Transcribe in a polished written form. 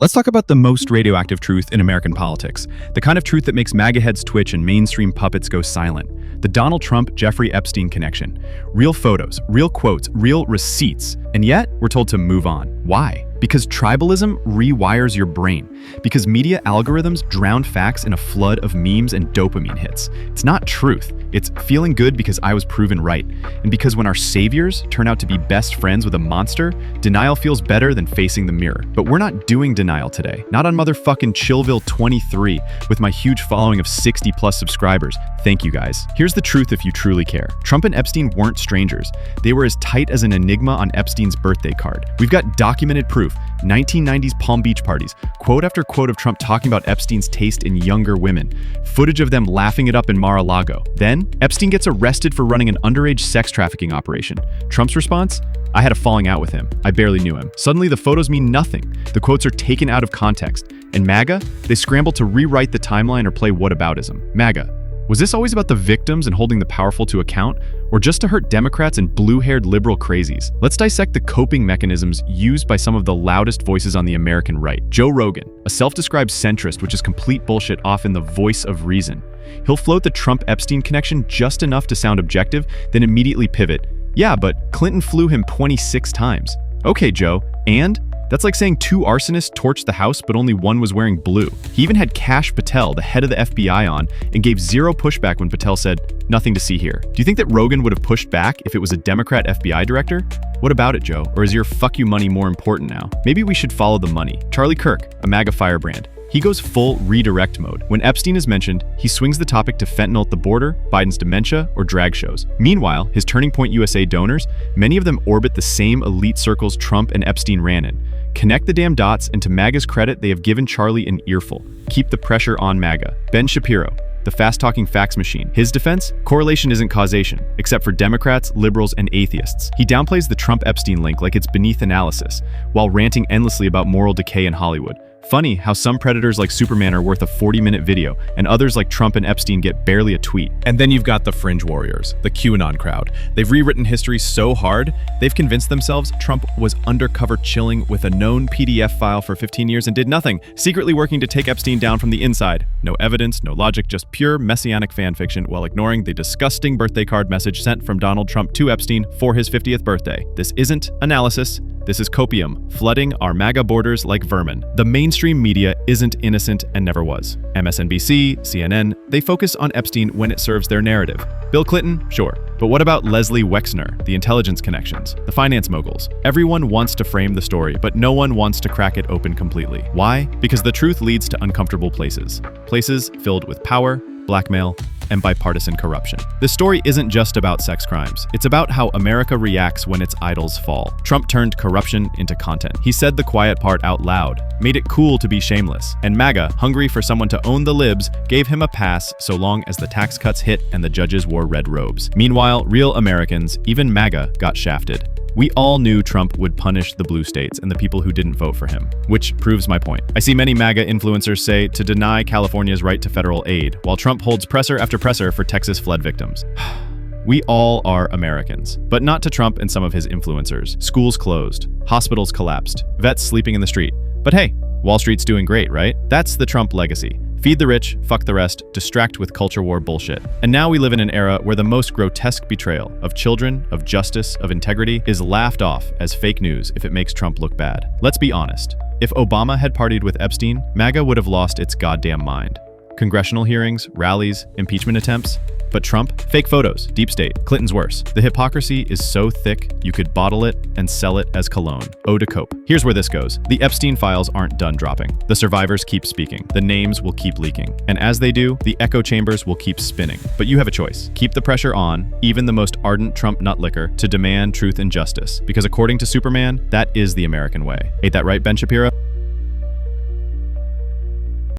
Let's talk about the most radioactive truth in American politics, the kind of truth that makes MAGA heads twitch and mainstream puppets go silent. The Donald Trump-Jeffrey Epstein connection. Real photos, real quotes, real receipts, and yet we're told to move on. Why? Because tribalism rewires your brain. Because media algorithms drown facts in a flood of memes and dopamine hits. It's not truth. It's feeling good because I was proven right. And because when our saviors turn out to be best friends with a monster, denial feels better than facing the mirror. But we're not doing denial today. Not on motherfucking Chillville 23 with my huge following of 60 plus subscribers. Thank you guys. Here's the truth if you truly care. Trump and Epstein weren't strangers. They were as tight as an enigma on Epstein's birthday card. We've got documented proof. 1990s Palm Beach parties, quote after quote of Trump talking about Epstein's taste in younger women, footage of them laughing it up in Mar-a-Lago. Then, Epstein gets arrested for running an underage sex trafficking operation. Trump's response? I had a falling out with him. I barely knew him. Suddenly, the photos mean nothing. The quotes are taken out of context. And MAGA? They scramble to rewrite the timeline or play whataboutism. MAGA. Was this always about the victims and holding the powerful to account, or just to hurt Democrats and blue-haired liberal crazies? Let's dissect the coping mechanisms used by some of the loudest voices on the American right. Joe Rogan, a self-described centrist, which is complete bullshit, often the voice of reason. He'll float the Trump-Epstein connection just enough to sound objective, then immediately pivot. Yeah, but Clinton flew him 26 times. Okay, Joe, and? That's like saying two arsonists torched the house, but only one was wearing blue. He even had Kash Patel, the head of the FBI, on, and gave zero pushback when Patel said, nothing to see here. Do you think that Rogan would have pushed back if it was a Democrat FBI director? What about it, Joe? Or is your fuck you money more important now? Maybe we should follow the money. Charlie Kirk, a MAGA firebrand. He goes full redirect mode. When Epstein is mentioned, he swings the topic to fentanyl at the border, Biden's dementia, or drag shows. Meanwhile, his Turning Point USA donors, many of them orbit the same elite circles Trump and Epstein ran in. Connect the damn dots, and to MAGA's credit, they have given Charlie an earful. Keep the pressure on MAGA. Ben Shapiro, the fast-talking fax machine. His defense? Correlation isn't causation, except for Democrats, liberals, and atheists. He downplays the Trump-Epstein link like it's beneath analysis, while ranting endlessly about moral decay in Hollywood. Funny how some predators like Superman are worth a 40-minute video, and others like Trump and Epstein get barely a tweet. And then you've got the fringe warriors, the QAnon crowd. They've rewritten history so hard, they've convinced themselves Trump was undercover chilling with a known PDF file for 15 years and did nothing, secretly working to take Epstein down from the inside. No evidence, no logic, just pure messianic fan fiction, while ignoring the disgusting birthday card message sent from Donald Trump to Epstein for his 50th birthday. This isn't analysis. This is copium, flooding our MAGA borders like vermin. The mainstream media isn't innocent and never was. MSNBC, CNN, they focus on Epstein when it serves their narrative. Bill Clinton? Sure. But what about Leslie Wexner, the intelligence connections, the finance moguls? Everyone wants to frame the story, but no one wants to crack it open completely. Why? Because the truth leads to uncomfortable places. Places filled with power, blackmail, and bipartisan corruption. This story isn't just about sex crimes. It's about how America reacts when its idols fall. Trump turned corruption into content. He said the quiet part out loud, made it cool to be shameless. And MAGA, hungry for someone to own the libs, gave him a pass so long as the tax cuts hit and the judges wore red robes. Meanwhile, real Americans, even MAGA, got shafted. We all knew Trump would punish the blue states and the people who didn't vote for him, which proves my point. I see many MAGA influencers say to deny California's right to federal aid, while Trump holds presser after presser for Texas flood victims. We all are Americans, but not to Trump and some of his influencers. Schools closed, hospitals collapsed, vets sleeping in the street. But hey, Wall Street's doing great, right? That's the Trump legacy. Feed the rich, fuck the rest, distract with culture war bullshit. And now we live in an era where the most grotesque betrayal of children, of justice, of integrity is laughed off as fake news if it makes Trump look bad. Let's be honest. If Obama had partied with Epstein, MAGA would have lost its goddamn mind. Congressional hearings, rallies, impeachment attempts. But Trump? Fake photos, deep state, Clinton's worse. The hypocrisy is so thick, you could bottle it and sell it as cologne. Eau de cope. Here's where this goes. The Epstein files aren't done dropping. The survivors keep speaking. The names will keep leaking. And as they do, the echo chambers will keep spinning. But you have a choice. Keep the pressure on, even the most ardent Trump nutlicker, to demand truth and justice. Because according to Superman, that is the American way. Ain't that right, Ben Shapiro?